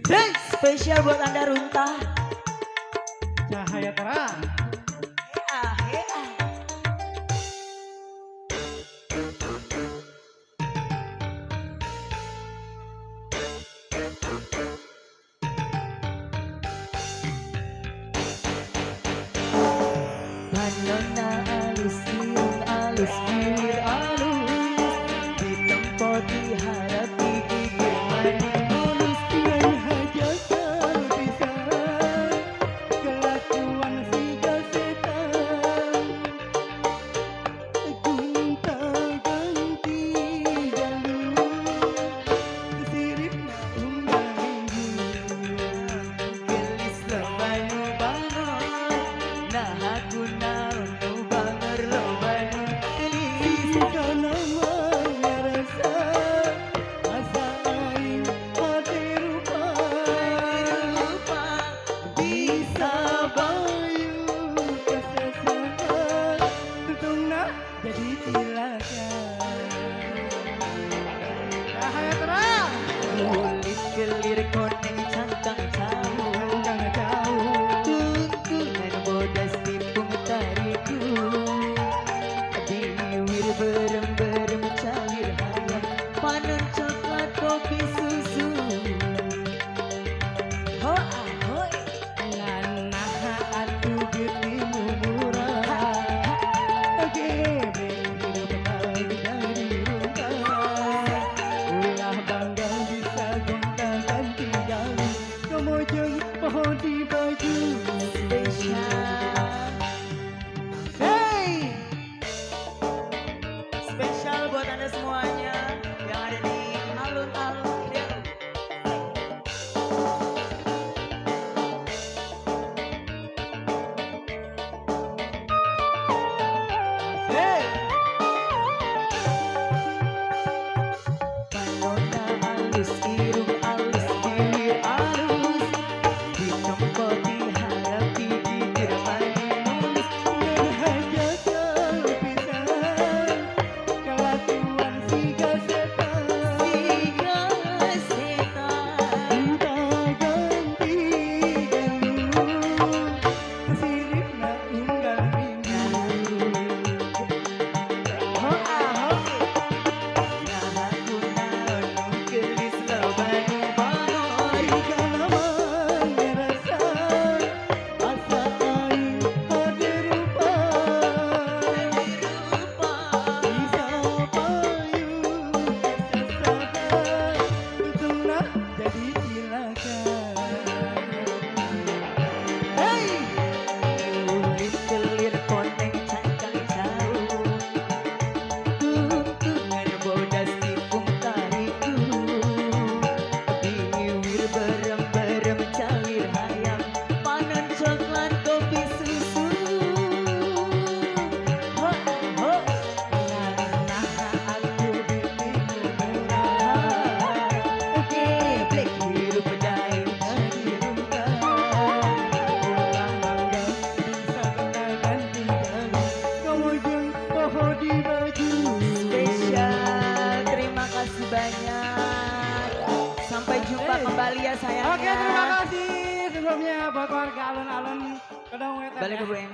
Hey, spesial buat Anda Runtah. Cahaya terang. Hea, hea. Panona alus siung alus kilir alus di tempat diharapi gigir manis mulus Dengan hajatan pisah kelakuan si gasetan gunta ganti jalur kesirip na undang gelis lobanu bangun nah aku naunu banger lobanu gelis karena rasa asa aing hati rupa lupa bisa bayu kesesatan tutungna jadi cilaka. Cahaya terang kulit kelir koneng cangkang jauh jangan jauh tungkungan bodas tipung tariku biwir berem-berem cair hayam panen coklat kopi susu hoa hoi ngana atu getimu murah gebe hidup kali dari rumah ulah bangga bisa gonta ganti jalan kemojong pohon di baju spesial hey spesial buat Anda semuanya yang ada di alun-alun Kedaung. hey Panona alus irung alus kilir alus di tempat diharapi gigir manis mulus dengan hajatan pisah kelakuan si gasetan singa setan gunta ganti jalur kesirip na unggal minggu hoa hoi nah aku naunu gelis lobanu bangun Kalaman ngerasa asa aing hati rupa lupa bisa payu kesesatan tutungna jadi cilaka. Hey kulit kelir koneng cangkang jauh tuntungan bodas tipung tariku biwir berem-berem cair hayam panen coklat kopi susu hoa hoi ngana aku bitimu murah geblek hirup daim jadi runtah ulah bangga bisa gonta ganti jalan kemojong pohon di baju spesial. Terima kasih banyak. Sampai jumpa kembali ya sayangnya. Oke, terima kasih sebelumnya buat warga alun-alun Kedaung Wetan. Balik ya. ke Bu Em.